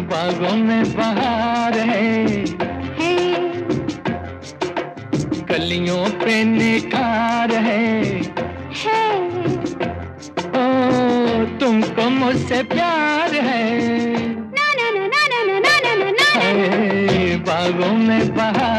बागों में बहार है, कलियों पे निखार है। ओ तुमको मुझसे प्यार है, ना ना ना ना ना ना ना ना ना। बागों में बहार